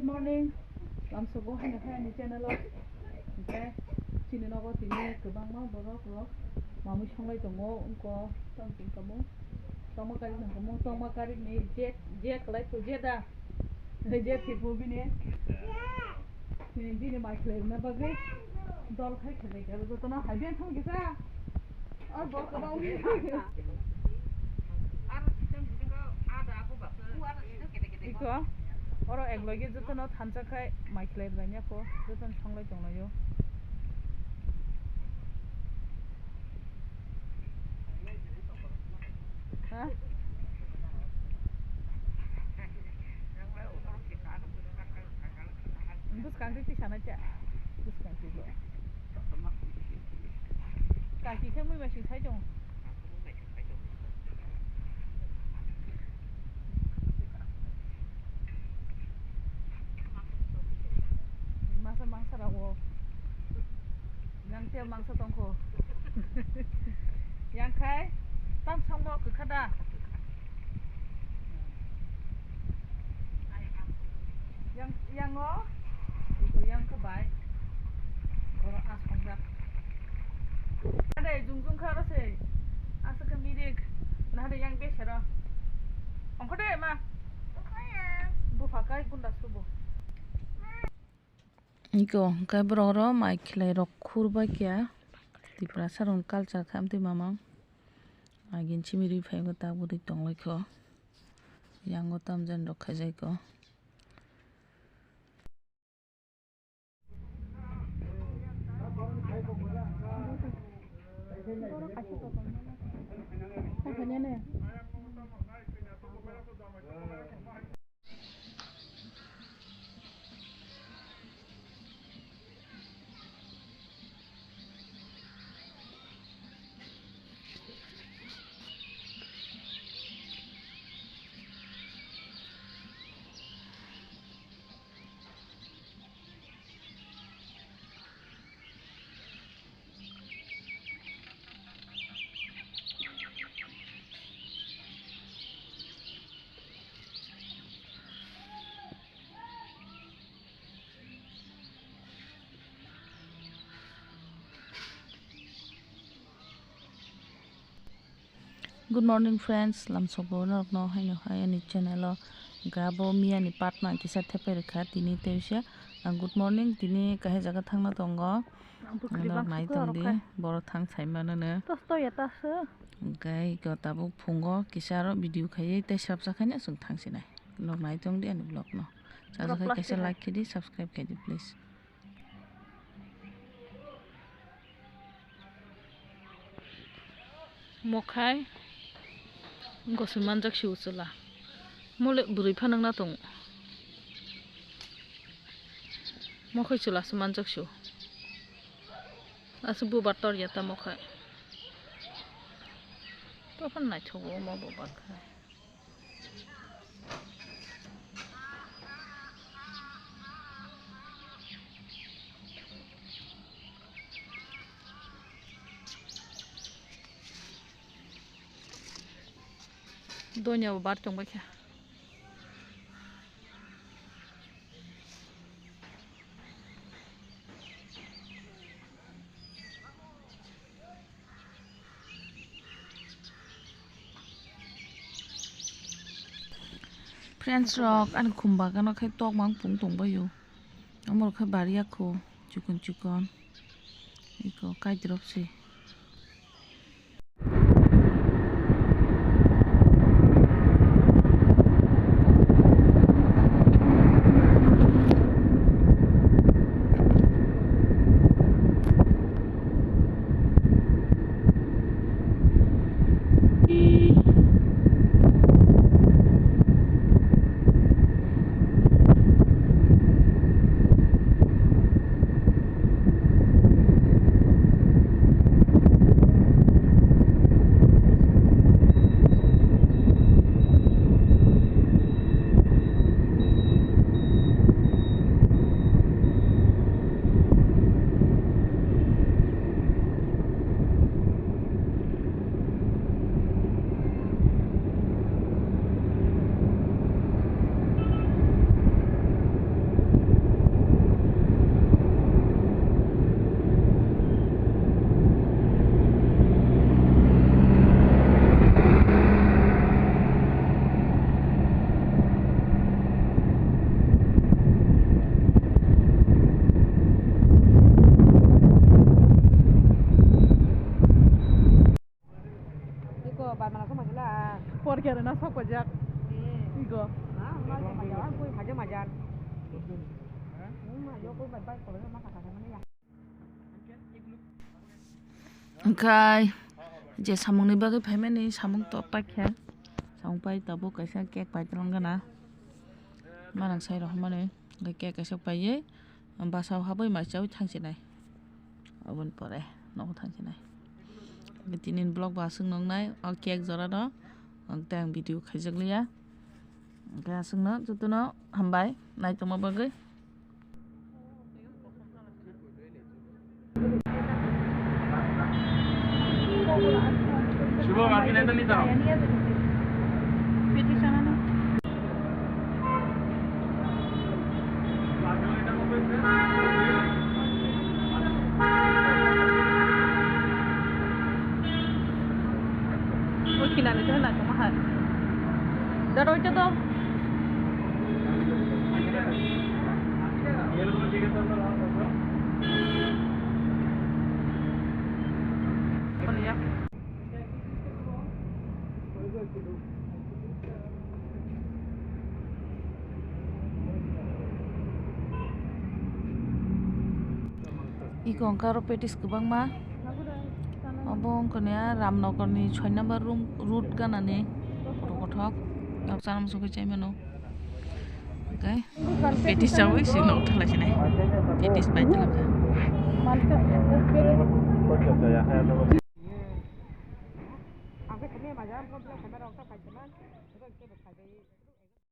morning. Langsung go hang ni channel lo. Okay. Sini nago tini kebang mau borok. Mamu songai tongo ungko tangking kamu. Tong kari nang kamu tong kari ni jet kelai tu jet dah. Jet tipu bini. Bini mai kelai na bagwi. Dol khai kelai kalau tu na habian thong kita. Ar bor kebang. Iko, orang eglagi jatuh na thanca kai Michael banyak ko, jatuh songlai tonglayo. Hah? Bus kangkri ti sana cak, bus kangkri lo. Kaki kamu masih saya dong. Mangsa rawo. Yang tiap mangsa tongko. Yang kai, tam songmo ke kada. Yang ngo, itu yang kebaik. Orang asongjak. Ada jungjung kara se, asa kemirik. Nah ada yang besar. Ongko deh mah. Bu pakai gunda subuh. Iko kai broro Michael rok khurba kya. Di prasaron culture khamti mamang. Agin chimiri phaigo taburi tonglai ko. Yango tamjan rok khajai ko. Good morning friends, lam sobo nok no hai no hai ani channel grabo mia ni partner kisa thepe rekha tini teusya good morning tini kahe jaga thangna tongo nai tongdi boro thang saimana ne to eta se gai ko tabu phungo kisaro video khai te sabsa khanya sung thangsi nai nok nai tongdi ani blog no jaga khai kaisa like khidi subscribe khidi please mokhai Gosman jak si usula mole buri phanang na tong mokhai chula sman jak su asu bu bator yata mokhai to phan nai thogo mo bu bat khai donya bar tong ba kya friends rock an khumba kan khai tok mang pung tong ba yo amor kha baria kho chukon iko kai drop si Oke, je samong ni bagwi phaimani samong to pakya. Samong pai tabo kaisa cake pai talangana. Marang sai rok mane cake kaisa paiye basao habai machau thangsinai. Abon pore nok thangsinai. Tinin blog ba sung nong nai o cake jora do tang video khaijakliya. Ga sungno jutuno hambai nai toma bagwi. शुभ बाकी नहीं तो नहीं था Kinani to na mahal. Daro ito to. Iko angkaro petis kubang ma. Abong konya Ramnagar ni 6 number route ganani kothok nok sanam sukai chai mano. Okay, petis chawi sino thala sinai. Petis pai thala.